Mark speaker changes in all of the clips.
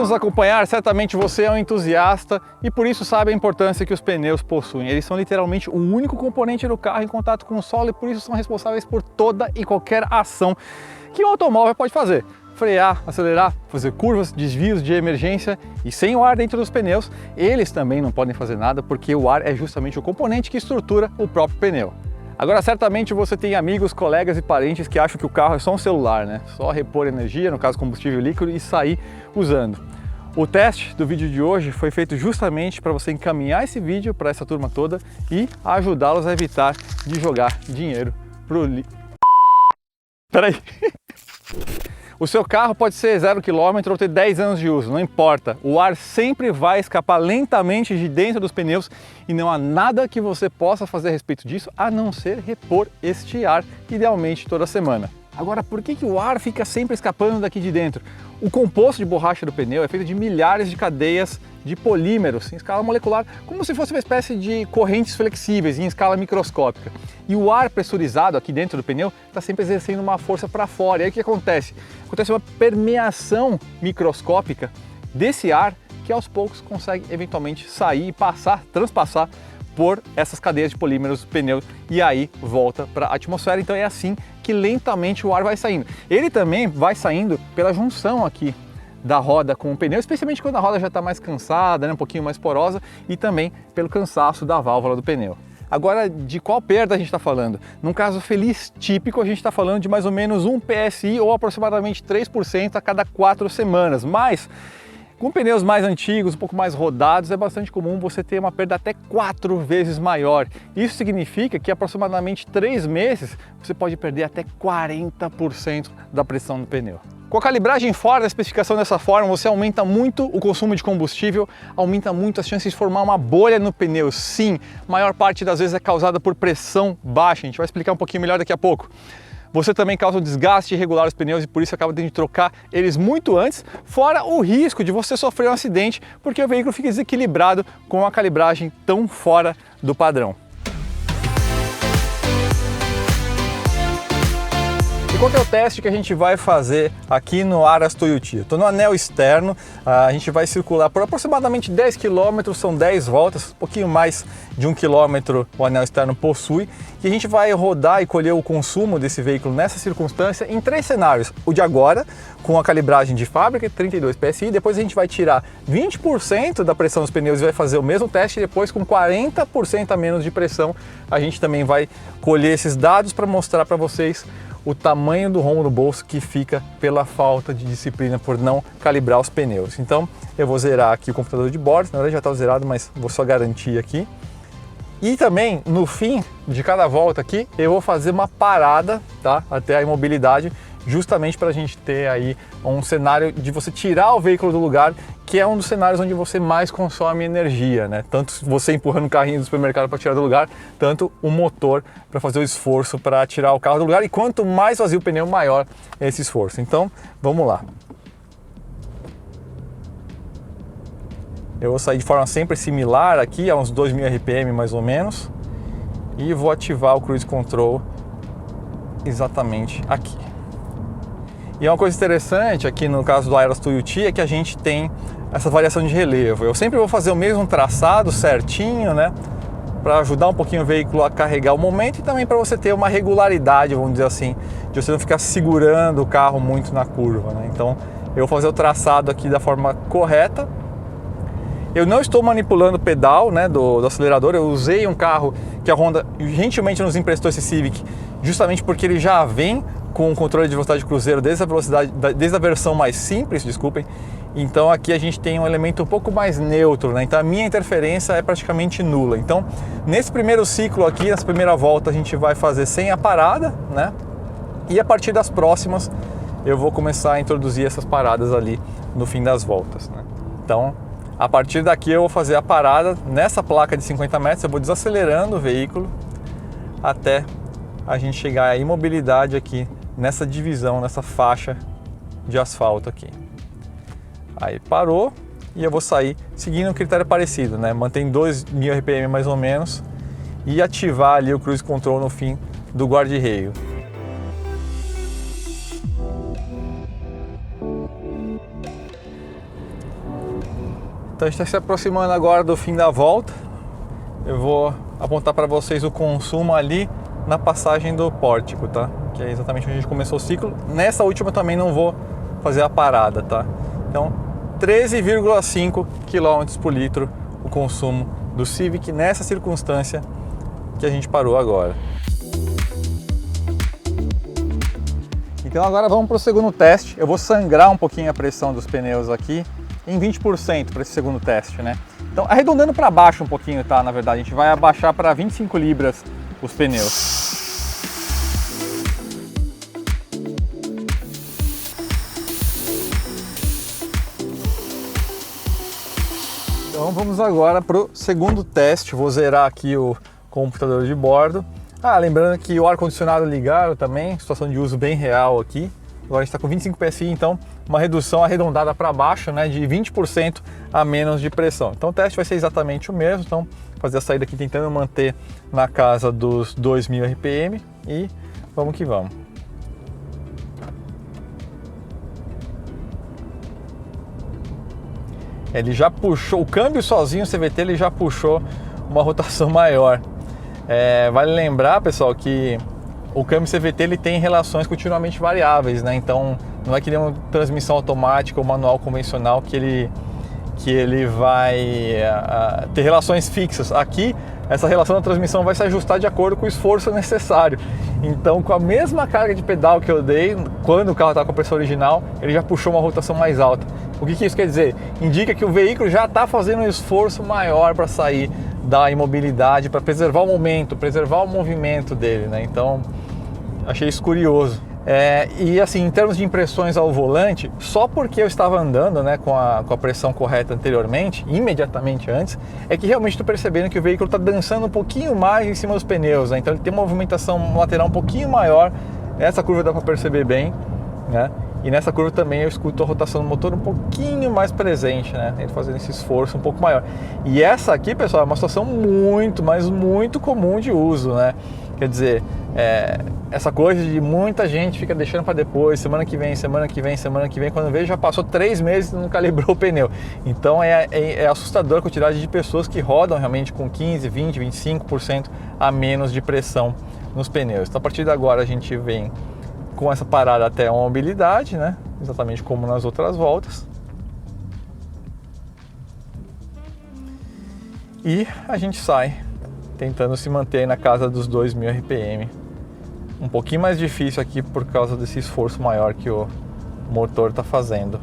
Speaker 1: nos acompanhar, certamente você é um entusiasta e por isso sabe a importância que os pneus possuem. Eles são literalmente o único componente do carro em contato com o solo e por isso são responsáveis por toda e qualquer ação que o automóvel pode fazer. Frear, acelerar, fazer curvas, desvios de emergência e sem o ar dentro dos pneus, eles também não podem fazer nada porque o ar é justamente o componente que estrutura o próprio pneu. Agora, certamente você tem amigos, colegas e parentes que acham que o carro é só um celular, né? Só repor energia, no caso combustível líquido, e sair usando. O teste do vídeo de hoje foi feito justamente para você encaminhar esse vídeo para essa turma toda e ajudá-los a evitar de jogar dinheiro pro lixo. Peraí. O seu carro pode ser 0 km ou ter 10 anos de uso, não importa. O ar sempre vai escapar lentamente de dentro dos pneus e não há nada que você possa fazer a respeito disso a não ser repor este ar, idealmente toda semana. Agora, por que o ar fica sempre escapando daqui de dentro? O composto de borracha do pneu é feito de milhares de cadeias de polímeros em escala molecular, como se fosse uma espécie de correntes flexíveis em escala microscópica. E o ar pressurizado aqui dentro do pneu está sempre exercendo uma força para fora. E aí o que acontece? Acontece uma permeação microscópica desse ar que aos poucos consegue eventualmente sair e transpassar por essas cadeias de polímeros do pneu e aí volta para a atmosfera. Então é assim que lentamente o ar vai saindo. Ele também vai saindo pela junção aqui da roda com o pneu, especialmente quando a roda já está mais cansada, né, um pouquinho mais porosa, e também pelo cansaço da válvula do pneu. Agora, de qual perda a gente está falando? Num caso feliz típico, a gente está falando de mais ou menos 1 PSI ou aproximadamente 3% a cada 4 semanas, mas com pneus mais antigos, um pouco mais rodados, é bastante comum você ter uma perda até 4 vezes maior. Isso significa que aproximadamente 3 meses você pode perder até 40% da pressão do pneu. Com a calibragem fora da especificação dessa forma, você aumenta muito o consumo de combustível, aumenta muito as chances de formar uma bolha no pneu. Sim, a maior parte das vezes é causada por pressão baixa, a gente vai explicar um pouquinho melhor daqui a pouco. Você também causa um desgaste irregular dos pneus e por isso acaba tendo de trocar eles muito antes, fora o risco de você sofrer um acidente porque o veículo fica desequilibrado com a calibragem tão fora do padrão. Qual que é o teste que a gente vai fazer aqui no Aras Toyota? Estou no anel externo, a gente vai circular por aproximadamente 10 km, são 10 voltas, um pouquinho mais de 1 km o anel externo possui, e a gente vai rodar e colher o consumo desse veículo nessa circunstância em 3 cenários. O de agora, com a calibragem de fábrica, 32 PSI, depois a gente vai tirar 20% da pressão dos pneus e vai fazer o mesmo teste, e depois com 40% a menos de pressão, a gente também vai colher esses dados para mostrar para vocês o tamanho do rombo no bolso que fica pela falta de disciplina por não calibrar os pneus. Então eu vou zerar aqui o computador de bordo, na verdade já está zerado, mas vou só garantir aqui. E também no fim de cada volta aqui eu vou fazer uma parada, tá? Até a imobilidade, justamente para a gente ter aí um cenário de você tirar o veículo do lugar, que é um dos cenários onde você mais consome energia, né? Tanto você empurrando o carrinho do supermercado para tirar do lugar, tanto o motor para fazer o esforço para tirar o carro do lugar, e quanto mais vazio o pneu, maior é esse esforço. Então, vamos lá. Eu vou sair de forma sempre similar aqui, a uns 2.000 RPM mais ou menos, e vou ativar o Cruise Control exatamente aqui. E uma coisa interessante aqui no caso do Aras Toyota é que a gente tem essa variação de relevo. Eu sempre vou fazer o mesmo traçado certinho, né, para ajudar um pouquinho o veículo a carregar o momento e também para você ter uma regularidade, vamos dizer assim, de você não ficar segurando o carro muito na curva, né? Então eu vou fazer o traçado aqui da forma correta. Eu não estou manipulando o pedal, né, do acelerador. Eu usei um carro que a Honda gentilmente nos emprestou, esse Civic, justamente porque ele já vem com o controle de velocidade de cruzeiro desde a versão mais simples, desculpem. Então aqui a gente tem um elemento um pouco mais neutro, né? Então a minha interferência é praticamente nula. Então nesse primeiro ciclo aqui, nessa primeira volta, a gente vai fazer sem a parada, né? E a partir das próximas eu vou começar a introduzir essas paradas ali no fim das voltas, né? Então a partir daqui eu vou fazer a parada nessa placa de 50 metros, eu vou desacelerando o veículo até a gente chegar à imobilidade aqui nessa divisão, nessa faixa de asfalto aqui. Aí parou e eu vou sair seguindo um critério parecido, né? Mantém 2.000 RPM mais ou menos e ativar ali o Cruise Control no fim do guarda-reio. Então a gente está se aproximando agora do fim da volta. Eu vou apontar para vocês o consumo ali na passagem do pórtico, tá? Que é exatamente onde a gente começou o ciclo. Nessa última também não vou fazer a parada, tá? Então 13,5 km por litro o consumo do Civic nessa circunstância que a gente parou agora. Então agora vamos para o segundo teste. Eu vou sangrar um pouquinho a pressão dos pneus aqui em 20% para esse segundo teste, né? Então arredondando para baixo um pouquinho, tá? Na verdade a gente vai abaixar para 25 libras os pneus. Então vamos agora para o segundo teste. Vou zerar aqui o computador de bordo. Lembrando que o ar-condicionado ligado também, situação de uso bem real aqui. Agora a gente está com 25 PSI, então uma redução arredondada para baixo, né, de 20% a menos de pressão. Então o teste vai ser exatamente o mesmo, então fazer a saída aqui tentando manter na casa dos 2000 RPM e vamos que vamos. Ele já puxou, o câmbio sozinho, o CVT, ele já puxou uma rotação maior. Vale lembrar, pessoal, que o câmbio CVT ele tem relações continuamente variáveis, né? Então não é que nem uma transmissão automática ou manual convencional que ele vai ter relações fixas. Aqui, essa relação da transmissão vai se ajustar de acordo com o esforço necessário. Então, com a mesma carga de pedal que eu dei, quando o carro está com a pressão original, ele já puxou uma rotação mais alta. O que isso quer dizer? Indica que o veículo já está fazendo um esforço maior para sair da imobilidade, para preservar o momento, preservar o movimento dele, né? Então, achei isso curioso. E assim, em termos de impressões ao volante, só porque eu estava andando, né, com a pressão correta anteriormente, imediatamente antes, é que realmente estou percebendo que o veículo está dançando um pouquinho mais em cima dos pneus, né? Então ele tem uma movimentação lateral um pouquinho maior. Nessa curva dá para perceber bem, né? E nessa curva também eu escuto a rotação do motor um pouquinho mais presente, né? Ele fazendo esse esforço um pouco maior. E essa aqui, pessoal, é uma situação muito, mas muito comum de uso, né? Quer dizer, essa coisa de muita gente fica deixando para depois, semana que vem, semana que vem, semana que vem, quando vê já passou 3 meses e não calibrou o pneu. Então é assustador a quantidade de pessoas que rodam realmente com 15, 20, 25% a menos de pressão nos pneus. Então a partir de agora a gente vem com essa parada até a mobilidade, né? Exatamente como nas outras voltas. E a gente sai tentando se manter aí na casa dos 2000 RPM. Um pouquinho mais difícil aqui por causa desse esforço maior que o motor está fazendo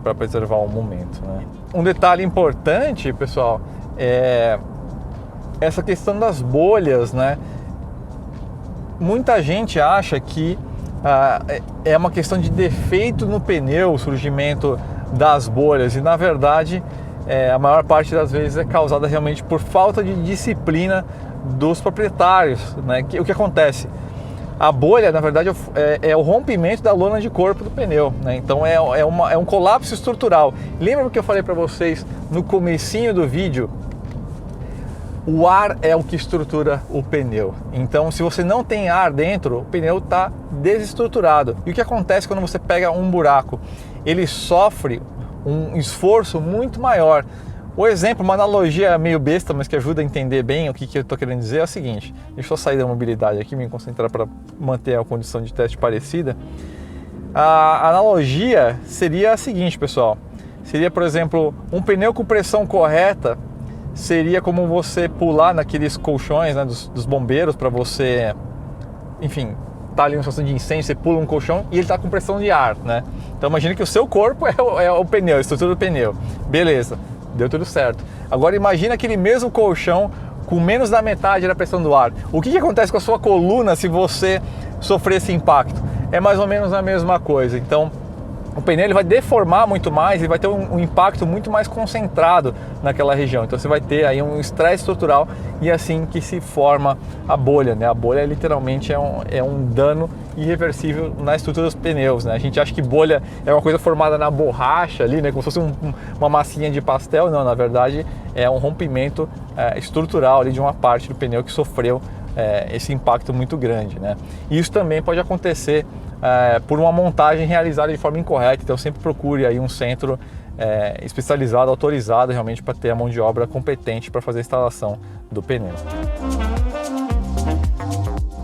Speaker 1: para preservar o momento, né? Um detalhe importante, pessoal, é essa questão das bolhas, né? Muita gente acha que é uma questão de defeito no pneu, o surgimento das bolhas, e na verdade a maior parte das vezes é causada realmente por falta de disciplina dos proprietários, né? O que acontece? A bolha, na verdade, é o rompimento da lona de corpo do pneu, né? Então é um colapso estrutural. Lembra o que eu falei para vocês no comecinho do vídeo? O ar é o que estrutura o pneu. Então, se você não tem ar dentro, o pneu está desestruturado. E o que acontece quando você pega um buraco? Ele sofre um esforço muito maior. O exemplo, uma analogia meio besta, mas que ajuda a entender bem o que eu estou querendo dizer é o seguinte. Deixa eu sair da mobilidade aqui, me concentrar para manter a condição de teste parecida. A analogia seria a seguinte, pessoal. Seria, por exemplo, um pneu com pressão correta seria como você pular naqueles colchões, né, dos bombeiros, para você, enfim, tá ali numa situação de incêndio, você pula um colchão e ele está com pressão de ar, né? Então imagine que o seu corpo é o pneu, a estrutura do pneu. Beleza, deu tudo certo. Agora imagine aquele mesmo colchão com menos da metade da pressão do ar. O que acontece com a sua coluna se você sofrer esse impacto? É mais ou menos a mesma coisa. Então o pneu ele vai deformar muito mais e vai ter um impacto muito mais concentrado naquela região. Então você vai ter aí um estresse estrutural e é assim que se forma a bolha, né? A bolha literalmente é um dano irreversível na estrutura dos pneus, né? A gente acha que bolha é uma coisa formada na borracha ali, né? Como se fosse uma massinha de pastel. Não, na verdade é um rompimento estrutural ali de uma parte do pneu que sofreu esse impacto muito grande, né? E isso também pode acontecer por uma montagem realizada de forma incorreta. Então sempre procure aí um centro especializado, autorizado realmente para ter a mão de obra competente para fazer a instalação do pneu.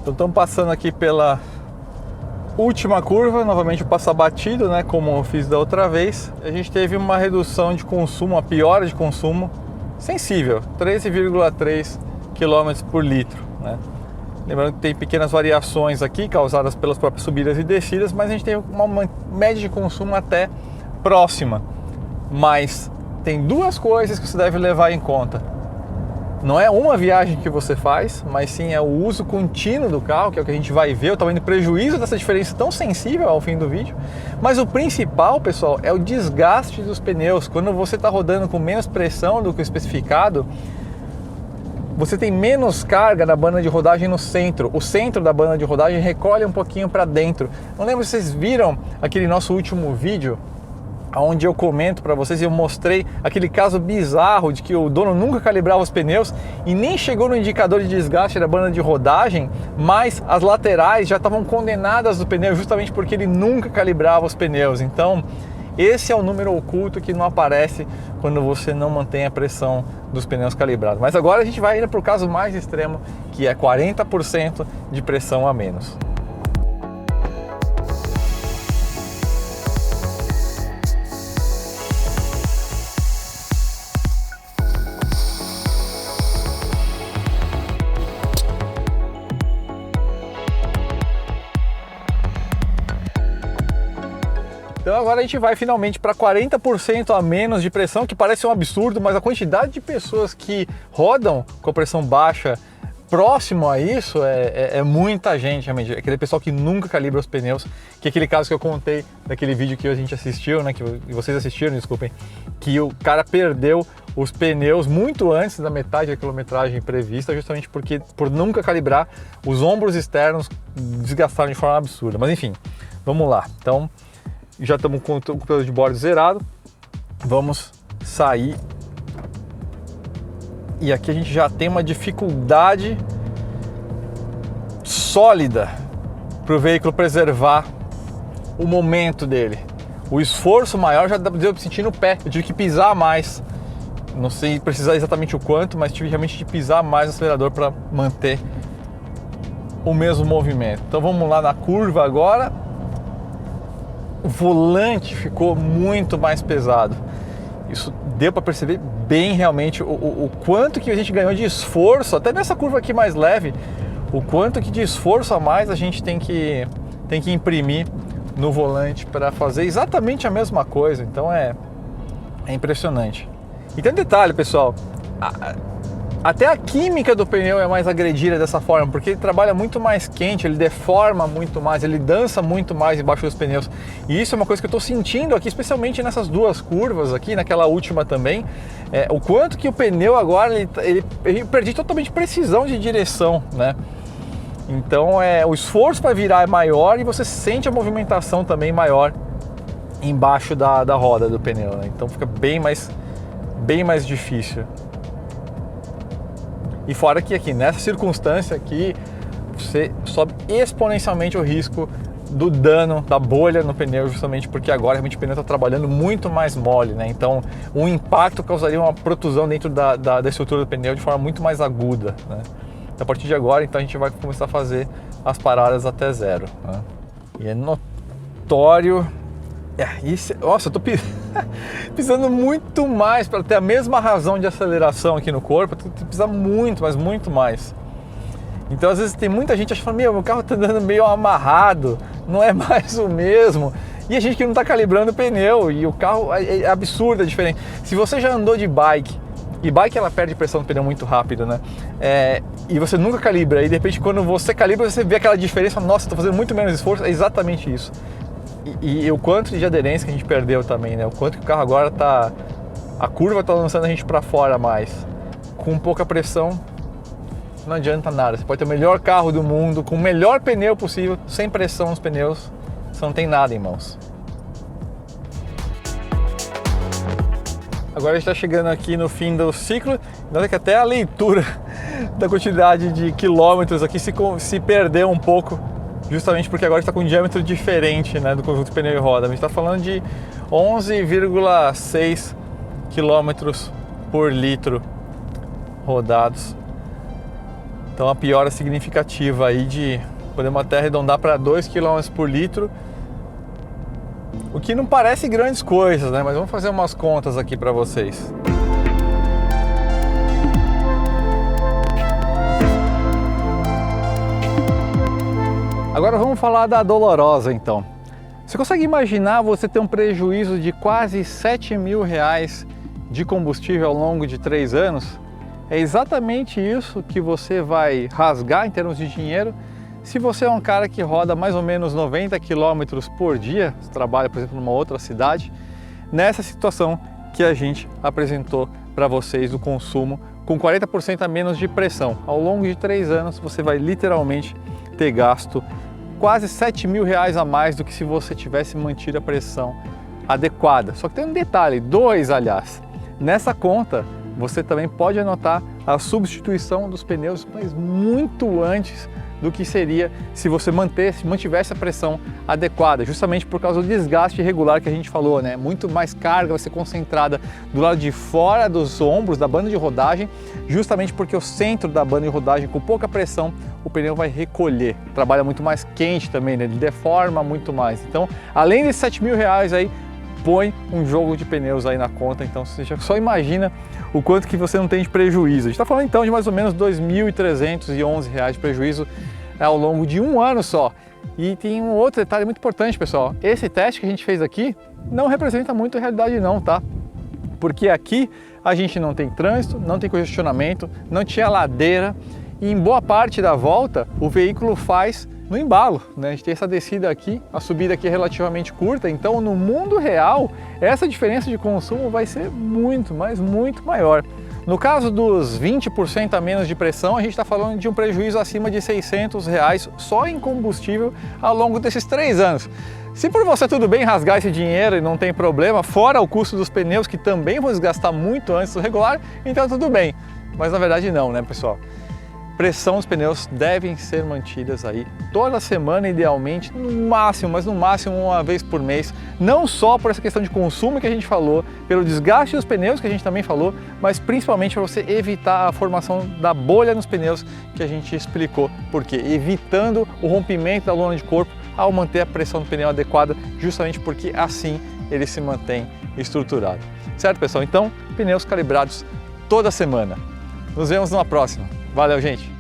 Speaker 1: Então estamos passando aqui pela última curva, novamente o passa batido, né, como eu fiz da outra vez. A gente teve uma redução de consumo, uma piora de consumo sensível, 13,3 km por litro, né? Lembrando que tem pequenas variações aqui causadas pelas próprias subidas e descidas, mas a gente tem uma média de consumo até próxima. Mas tem duas coisas que você deve levar em conta. Não é uma viagem que você faz, mas sim é o uso contínuo do carro, que é o que a gente vai ver, o tamanho do prejuízo dessa diferença tão sensível ao fim do vídeo. Mas o principal, pessoal, é o desgaste dos pneus. Quando você está rodando com menos pressão do que o especificado, você tem menos carga na banda de rodagem no centro. O centro da banda de rodagem recolhe um pouquinho para dentro. Não lembro se vocês viram aquele nosso último vídeo, onde eu comento para vocês e eu mostrei aquele caso bizarro de que o dono nunca calibrava os pneus e nem chegou no indicador de desgaste da banda de rodagem, mas as laterais já estavam condenadas do pneu justamente porque ele nunca calibrava os pneus. Então esse é o número oculto que não aparece quando você não mantém a pressão dos pneus calibrados. Mas agora a gente vai indo para o caso mais extremo, que é 40% de pressão a menos. Então agora a gente vai finalmente para 40% a menos de pressão, que parece um absurdo, mas a quantidade de pessoas que rodam com a pressão baixa próximo a isso é muita gente, realmente. Aquele pessoal que nunca calibra os pneus, que é aquele caso que eu contei daquele vídeo que a gente assistiu, né, que vocês assistiram, desculpem, que o cara perdeu os pneus muito antes da metade da quilometragem prevista, justamente porque por nunca calibrar, os ombros externos desgastaram de forma absurda. Mas enfim, vamos lá. Então já estamos com o conteúdo de bordo zerado, vamos sair e aqui a gente já tem uma dificuldade sólida para o veículo preservar o momento dele. O esforço maior já deu para sentir no pé, eu tive que pisar mais, não sei precisar exatamente o quanto, mas tive realmente de pisar mais no acelerador para manter o mesmo movimento. Então vamos lá na curva agora. O volante ficou muito mais pesado. Isso deu para perceber bem realmente o quanto que a gente ganhou de esforço, até nessa curva aqui mais leve, o quanto que de esforço a mais a gente tem que imprimir no volante para fazer exatamente a mesma coisa. Então é impressionante. E tem um detalhe, pessoal, até a química do pneu é mais agredida dessa forma, porque ele trabalha muito mais quente, ele deforma muito mais, ele dança muito mais embaixo dos pneus. E isso é uma coisa que eu estou sentindo aqui, especialmente nessas duas curvas aqui, naquela última também, o quanto que o pneu agora, ele perdi totalmente precisão de direção, né? Então o esforço para virar é maior e você sente a movimentação também maior embaixo da roda do pneu, né? Então fica bem mais difícil. E fora que aqui, nessa circunstância aqui, você sobe exponencialmente o risco do dano, da bolha no pneu, justamente porque agora realmente o pneu está trabalhando muito mais mole, né? Então um impacto causaria uma protusão dentro da estrutura do pneu de forma muito mais aguda, né? Então, a partir de agora, então, a gente vai começar a fazer as paradas até zero, né? E é notório... Nossa, eu tô pisando muito mais para ter a mesma razão de aceleração aqui no corpo. Eu tenho que pisar muito, mas muito mais. Então às vezes tem muita gente achando, meu carro tá andando meio amarrado, não é mais o mesmo. E a gente que não tá calibrando o pneu, e o carro é absurdo a diferença. Se você já andou de bike, e bike ela perde pressão no pneu muito rápido, né? E você nunca calibra, e de repente quando você calibra você vê aquela diferença, nossa, tô fazendo muito menos esforço, é exatamente isso. E o quanto de aderência que a gente perdeu também, né? O quanto que o carro agora tá... A curva tá lançando a gente para fora mais. Com pouca pressão, não adianta nada. Você pode ter o melhor carro do mundo, com o melhor pneu possível, sem pressão nos pneus, você não tem nada em mãos. Agora a gente está chegando aqui no fim do ciclo. Nota que até a leitura da quantidade de quilômetros aqui se perdeu um pouco justamente porque agora está com um diâmetro diferente, né, do conjunto pneu e roda. A gente está falando de 11,6 km por litro rodados. Então a piora significativa aí de, podemos até arredondar para 2 km por litro, o que não parece grandes coisas, né? Mas vamos fazer umas contas aqui para vocês. Agora vamos falar da dolorosa então. Você consegue imaginar você ter um prejuízo de quase R$7.000 de combustível ao longo de 3 anos? É exatamente isso que você vai rasgar em termos de dinheiro se você é um cara que roda mais ou menos 90 km por dia, você trabalha, por exemplo, numa outra cidade, nessa situação que a gente apresentou para vocês do consumo com 40% a menos de pressão. Ao longo de 3 anos você vai literalmente ter gasto quase R$7.000 a mais do que se você tivesse mantido a pressão adequada. Só que tem um detalhe, 2 aliás, nessa conta você também pode anotar a substituição dos pneus, mas muito antes do que seria se você mantivesse a pressão adequada, justamente por causa do desgaste irregular que a gente falou, né? Muito mais carga vai ser concentrada do lado de fora dos ombros da banda de rodagem, justamente porque o centro da banda de rodagem, com pouca pressão, o pneu vai recolher. Trabalha muito mais quente também, né? Ele deforma muito mais. Então, além desses R$7.000 aí, põe um jogo de pneus aí na conta, então você já só imagina o quanto que você não tem de prejuízo. A gente está falando então de mais ou menos R$2.311 de prejuízo ao longo de 1 ano só. E tem um outro detalhe muito importante, pessoal. Esse teste que a gente fez aqui não representa muito a realidade não, tá? Porque aqui a gente não tem trânsito, não tem congestionamento, não tinha ladeira e em boa parte da volta o veículo faz no embalo, né? A gente tem essa descida aqui, a subida aqui é relativamente curta, então no mundo real essa diferença de consumo vai ser muito, mas muito maior. No caso dos 20% a menos de pressão, a gente está falando de um prejuízo acima de R$600 só em combustível ao longo desses 3 anos. Se por você tudo bem rasgar esse dinheiro e não tem problema, fora o custo dos pneus que também vão desgastar muito antes do regular, então tudo bem. Mas na verdade não, né, pessoal? Pressão dos pneus devem ser mantidas aí toda semana, idealmente, no máximo, mas no máximo 1 vez por mês, não só por essa questão de consumo que a gente falou, pelo desgaste dos pneus que a gente também falou, mas principalmente para você evitar a formação da bolha nos pneus que a gente explicou, porque evitando o rompimento da lona de corpo ao manter a pressão do pneu adequada, justamente porque assim ele se mantém estruturado. Certo, pessoal? Então, pneus calibrados toda semana. Nos vemos numa próxima. Valeu, gente!